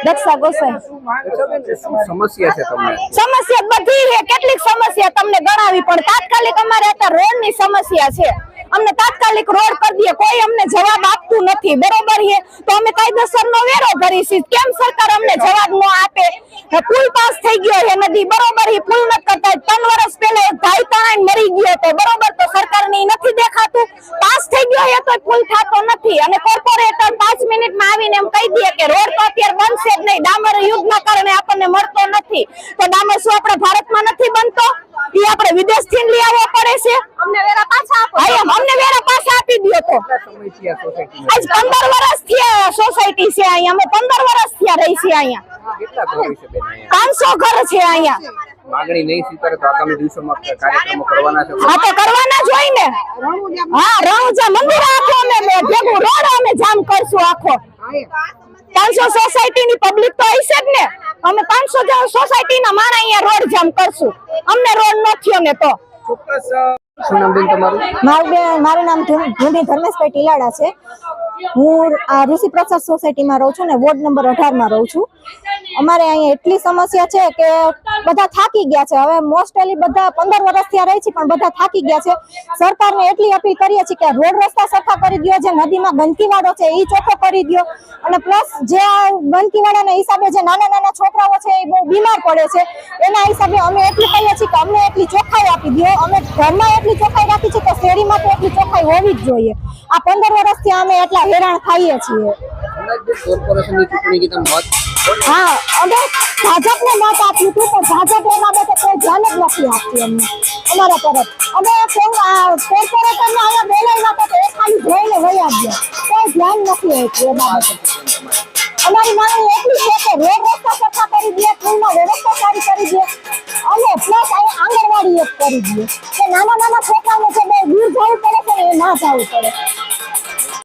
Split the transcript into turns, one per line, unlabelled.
દક્ષા ગોસાઈ
સમસ્યા છે તમને?
સમસ્યા બધી છે, કેટલીક સમસ્યા તમને ગણાવી પણ તાત્કાલિક અમારે અત્યારે રોડ ની સમસ્યા છે. અમને તાત્કાલિક રોડ કરી દે, કોઈ અમને જવાબ આપતું નથી. બરોબર છે તો અમે કાયદેસર નો વેરો ભરીશું. કેમ સરકાર અમને જવાબ ન આપે? પુલ પાસ થઈ ગયો છે નદી, બરોબર છે, પુલ નથી કરતા. 3 વર્ષ પહેલા એક ભાઈ તણાઈને મરી ગયો હતો, બરોબર, તો સરકારને નથી દેખાતું? પાસ થઈ ગયો છે તો પુલ થતો નથી. અને કોર્પોરેટર 5 મિનિટમાં આવીને એમ કહી દે કે રોડ તો અત્યારે બનશે જ નહીં, ડામર યુદ્ધના કારણે આપણને મળતો નથી. તો ડામર શું આપણા ભારતમાં નથી બનતો? એ આપણે વિદેશથી લઈ આવવો પડે છે. અમને વેરા પાછા આપો. અમને વેરા પાછા આપી દો તો. આજ 15 વર્ષ થયા સોસાયટી છે અહીંયા, અમે 15 વર્ષ થયા રહી છે અહીંયા.
કેટલા ઘર છે બેન અહીંયા?
500 ઘર છે અહીંયા.
માંગણી નહીં સ્વીકારે તો આગામી દિવસોમાં કાર્યક્રમો કરવાના છે?
હા તો કરવાના જ હોય ને. હા, રણુજા મંદિર આખો અમે ભેગું રોડ અમે જામ કરશું આખો. 500 સોસાયટી ની પબ્લિક તો હશે જ ને. અમે 500 સોસાયટી ના માણસ અહીંયા રોડ જામ કરશું. અમને રોડ નથી ને તો
ચોક્કસ. શું નામ બેન તમારું?
મારું નામ ધૂંધી ધર્મેશભાઈ ટીલાડા છે. હું આ ઋષિ પ્રસાદ સોસાયટીમાં રહું છું ને વોર્ડ નંબર 18 માં રહું છું. અમારે અહીંયા એટલી સમસ્યા છે કે બધા થાકી ગયા છે. હવે મોસ્ટલી બધા 15 વર્ષથી રહી છે પણ બધા થાકી ગયા છે. સરકારને એટલી અપીલ કરીએ છીએ કે રોડ રસ્તા સફા કરી દો, જે નદીમાં ગંદકીવાળો છે એ ચોખ્ખો કરી દો, અને પ્લસ જે ગંદકીવાળાના હિસાબે જે નાના નાના છોકરાઓ છે એ બહુ બીમાર પડે છે, એના હિસાબે અમે એટલું કહીએ છીએ કે અમને એટલી ચોખ્ખાઈ આપી દો. અમે ઘરમાં એટલી ચોખ્ખાઈ રાખી છે તો શેરીમાં તો એટલી ચોખ્ખાઈ હોવી જ જોઈએ. આ 15 વર્ષથી અમે એટલા હેરાન થઈએ છીએ.
કોર્પોરેશનની ચૂંટણી કી તમે મત?
હા, અમે ભાજપને મત આપ્યું હતું પણ ભાજપ એ બાબતે કોઈ ધ્યાન જ નથી આપતી અમને અમારા તરફ. અમે કોર્પોરેટરને અહીંયા બોલાવ્યા હતા તો એ ખાલી જોઈને વયા ગયા, કોઈ ધ્યાન નથી આપ્યું એ બાબતે. અમારી માંગણી એટલી છે કે રોડ રસ્તા સફા કરી દે, પુલમાં વ્યવસ્થા સારી કરી દે, અને પ્લસ અહીંયા આંગણવાડી એક કરી દે કે નાના નાના છોકરાઓને જે બહુ દૂર જવું પડે છે ને એ ના જવું પડે.